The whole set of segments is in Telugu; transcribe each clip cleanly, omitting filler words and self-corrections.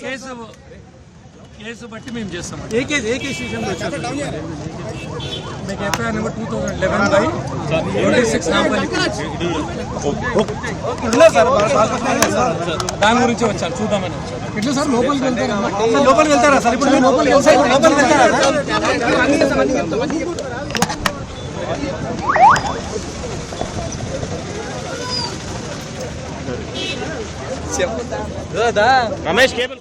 కేసు బట్టి మేము చేస్తాం. ఏ కేసు విషయంలో మీకు ఎఫ్ఐఆర్ నెంబర్ 2011/26 దాని గురించి వచ్చాను, చూద్దామని వచ్చాను. ఎట్లా సార్ లోపలికి వెళ్తారా సార్? ఇప్పుడు లోపలికి వెళ్తారా? రమేష్ కేబుల్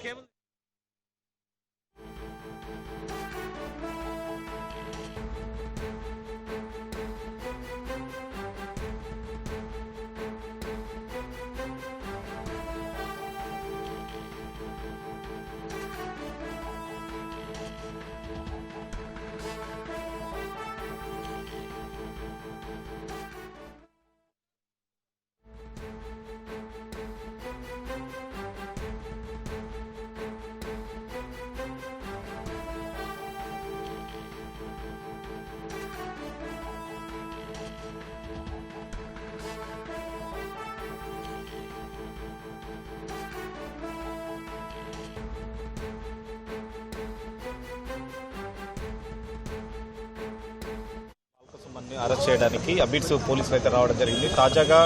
అరెస్ట్ చేయడానికి అబిడ్స్ పోలీసులు అయితే రావడం జరిగింది. తాజాగా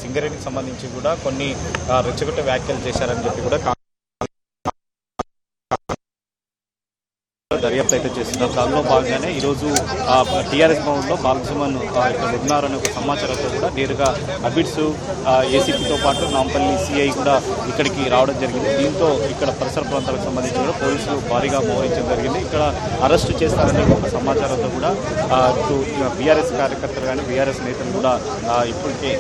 సింగరేణికి సంబంధించి కూడా కొన్ని రెచ్చగొట్టే వ్యాఖ్యలు చేశారని చెప్పి కూడా దర్యాప్తు అయితే చేస్తున్నారు. దానిలో భాగంగానే ఈరోజు టీఆర్ఎస్ భవన్లో బాలసుమన్ ఇక్కడ ఉన్నారనే ఒక సమాచారంతో కూడా నేరుగా అబిడ్స్ ఏసీపీతో పాటు నాంపల్లి సిఐ కూడా ఇక్కడికి రావడం జరిగింది. దీంతో ఇక్కడ పరిసర ప్రాంతాలకు సంబంధించి కూడా పోలీసులు భారీగా మోహరించడం జరిగింది. ఇక్కడ అరెస్టు చేస్తారనే ఒక సమాచారంతో కూడా ఇటు బీఆర్ఎస్ కార్యకర్తలు కానీ బీఆర్ఎస్ నేతలు కూడా ఇప్పటికే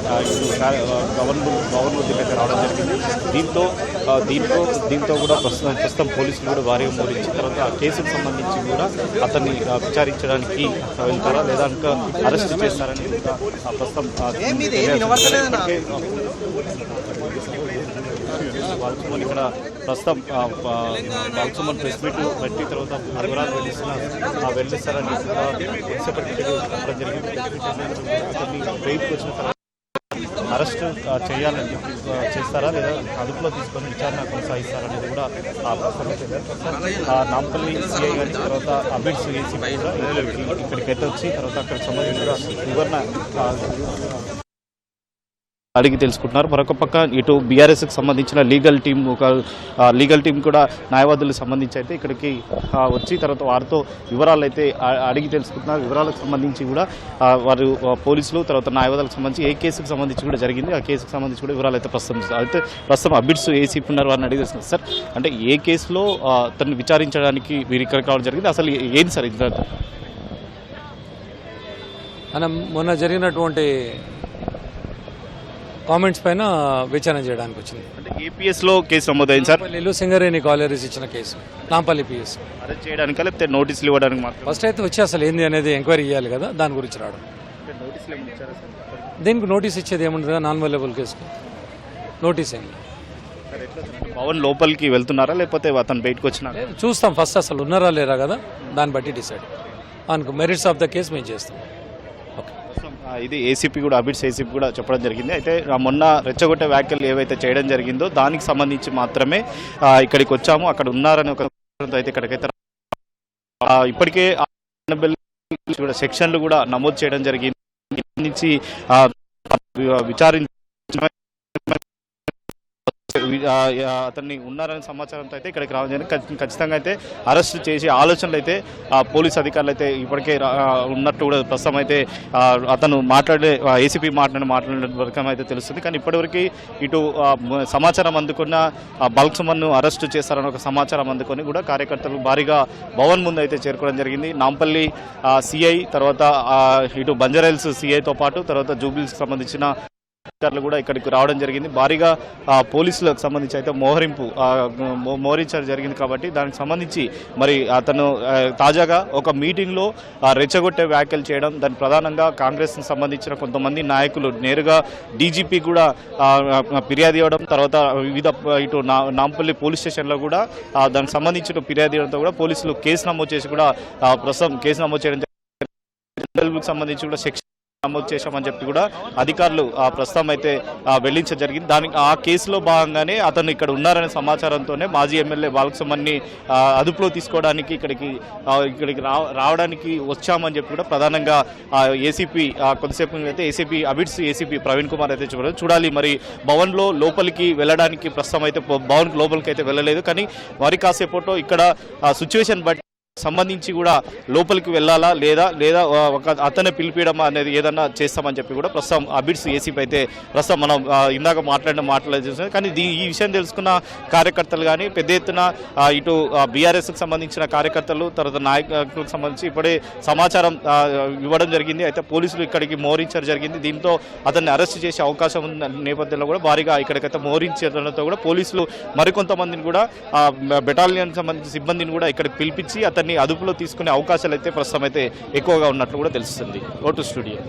గవర్నర్ దగ్గర రావడం జరిగింది. దీంతో కూడా ప్రస్తుతం పోలీసులు కూడా భారీగా మోహరించి తర్వాత ఆ కేసుకు సంబంధించి కూడా అతన్ని విచారించడానికి వెళ్తారా లేదా ఇంకా అరెస్ట్ చేస్తారని ప్రస్తుతం బాలసుమన్ ఇక్కడ ప్రస్తుతం బాలసుమన్ ప్రెస్ మీట్ పెట్టి తర్వాత వివరాలు వెళ్లిస్తారని చెప్పడం జరిగింది. అతన్ని బయటకు వచ్చిన తర్వాత అరెస్ట్ చేయాలని చెప్పి చేస్తారా లేదా అదుపులో తీసుకొని విచారణ కొనసాగిస్తారనేది కూడా నాంపల్లి సిఐ గారి తర్వాత అబిడ్స్ ఏసీపీ కూడా ఇక్కడికైతే వచ్చి తర్వాత అక్కడికి సంబంధించిన వివరణ అడిగి తెలుసుకుంటున్నారు. మరొక పక్క ఇటు బీఆర్ఎస్కి సంబంధించిన లీగల్ టీం కూడా న్యాయవాదులకు సంబంధించి అయితే ఇక్కడికి వచ్చి తర్వాత వారితో వివరాలు అయితే అడిగి తెలుసుకుంటున్నారు. వివరాలకు సంబంధించి కూడా వారు పోలీసులు తర్వాత న్యాయవాదులకు సంబంధించి ఏ కేసుకు సంబంధించి కూడా జరిగింది ఆ కేసుకు సంబంధించి కూడా వివరాలు అయితే ప్రస్తుతం అబిడ్స్ ఏసీపీ ఉన్నారు వారిని అడిగి తెలుస్తున్నారు. సార్, అంటే ఏ కేసులో తనని విచారించడానికి వీరు ఇక్కడికి రావడం జరిగింది, అసలు ఏంటి సార్ ఇది? మనం మొన్న జరిగినటువంటి కామెంట్స్ పైన విచారణ చేయడానికి వచ్చింది. అంటే ఏపీఎస్లో కేసు నమోదైంది సార్. సింగరేణి కాలేరీస్ ఇచ్చిన కేసు నాంపల్లి పిఎస్ అరెస్ట్ చేయడానికి లేకపోతే నోటీసులు ఇవ్వడానికి మాత్రం ఫస్ట్ అయితే వచ్చి అసలు ఏంది అనేది ఎంక్వైరీ చేయాలి కదా, దాని గురించి రావడం. దీనికి నోటీస్ ఇచ్చేది ఏముంటుంది? నాన్ అవైలబుల్ కేసుకు నోటీస్ ఏంటి? పవన్ లోపలికి వెళ్తున్నారా లేకపోతే అతను బయటకు వచ్చినా చూస్తాం. ఫస్ట్ అసలు ఉన్నారా లేరా కదా, దాన్ని బట్టి డిసైడ్ అనుకో మెరిట్స్ ఆఫ్ ద కేసు మేము చేస్తాం. ఇది ఏసీపీ కూడా అబిడ్స్ ఏసీపీ కూడా చెప్పడం జరిగింది. అయితే మొన్న రెచ్చగొట్టే వ్యాఖ్యలు ఏవైతే చేయడం జరిగిందో దానికి సంబంధించి మాత్రమే ఇక్కడికి వచ్చాము, అక్కడ ఉన్నారని ఒక అయితే ఇక్కడికైతే ఇప్పటికే కూడా సెక్షన్లు కూడా నమోదు చేయడం జరిగింది. నుంచి విచారించి అతన్ని ఉన్నారనే సమాచారంతో అయితే ఇక్కడికి రావడం జరిగింది. ఖచ్చితంగా అయితే అరెస్ట్ చేసే ఆలోచనలు అయితే పోలీస్ అధికారులు అయితే ఇప్పటికే ఉన్నట్టు కూడా ప్రస్తుతం అయితే అతను ఏసీపీ మాట్లాడిన వరకు అయితే తెలుస్తుంది. కానీ ఇప్పటివరకు ఇటు సమాచారం అందుకున్న బాలసుమన్ను అరెస్టు చేస్తారని ఒక సమాచారం అందుకొని కూడా కార్యకర్తలు భారీగా భవన్ ముందు అయితే చేరుకోవడం జరిగింది. నాంపల్లి సిఐ తర్వాత ఇటు బంజారాహిల్స్ సిఐతో పాటు తర్వాత జూబ్లీస్కి సంబంధించిన అధికారులు కూడా ఇక్కడికి రావడం జరిగింది. భారీగా పోలీసులకు సంబంధించి అయితే మోహరించడం జరిగింది. కాబట్టి దానికి సంబంధించి మరి అతను తాజాగా ఒక మీటింగ్లో రెచ్చగొట్టే వ్యాఖ్యలు చేయడం, దాని ప్రధానంగా కాంగ్రెస్కి సంబంధించిన కొంతమంది నాయకులు నేరుగా డీజీపీ కూడా ఫిర్యాదు ఇవ్వడం, తర్వాత వివిధ ఇటు నాంపల్లి పోలీస్ స్టేషన్లో కూడా దానికి సంబంధించిన ఫిర్యాదు ఇవ్వడంతో కూడా పోలీసులు కేసు నమోదు చేసి కూడా ప్రస్తుతం కేసు నమోదు చేయడం సంబంధించి కూడా సెక్షన్ నమోదు చేశామని చెప్పి కూడా అధికారులు ప్రస్తుతం అయితే వెళ్లించడం జరిగింది. దానికి ఆ కేసులో భాగంగానే అతను ఇక్కడ ఉన్నారనే సమాచారంతోనే మాజీ ఎమ్మెల్యే బాలకృష్ణని అదుపులో తీసుకోవడానికి ఇక్కడికి రావడానికి వచ్చామని చెప్పి కూడా ప్రధానంగా ఏసీపీ కొద్దిసేపు అయితే ఏసీపీ అబిడ్స్ ఏసీపీ ప్రవీణ్ కుమార్ అయితే చెప్పారు. చూడాలి మరి భవన్లో లోపలికి వెళ్ళడానికి ప్రస్తుతం అయితే భవన్ లోపలికి అయితే వెళ్ళలేదు. కానీ మరి కాసేపట్లో ఇక్కడ సిచ్యువేషన్ బట్టి సంబంధించి కూడా లోపలికి వెళ్ళాలా లేదా ఒక అతనే పిలిపించడం అనేది ఏదన్నా చేస్తామని చెప్పి కూడా ప్రస్తుతం అబిడ్స్ ఏసీపీ అయితే ప్రస్తుతం మనం ఇందాక మాట్లాడలేదు. కానీ ఈ విషయం తెలుసుకున్న కార్యకర్తలు కానీ పెద్ద ఎత్తున ఇటు బీఆర్ఎస్కి సంబంధించిన కార్యకర్తలు తర్వాత నాయకులకు సంబంధించి ఇప్పుడే సమాచారం ఇవ్వడం జరిగింది. అయితే పోలీసులు ఇక్కడికి మోహరించడం జరిగింది. దీంతో అతన్ని అరెస్ట్ చేసే అవకాశం ఉన్న నేపథ్యంలో కూడా భారీగా ఇక్కడికైతే మోహరించడంతో కూడా పోలీసులు మరికొంతమందిని కూడా బెటాలియన్ సంబంధించిన సిబ్బందిని కూడా ఇక్కడికి పిలిపించి అతన్ని అదుపులో తీసుకునే అవకాశాలు అయితే ప్రస్తుతం అయితే ఎక్కువగా ఉన్నట్లు కూడా తెలుస్తుంది. Vote studio.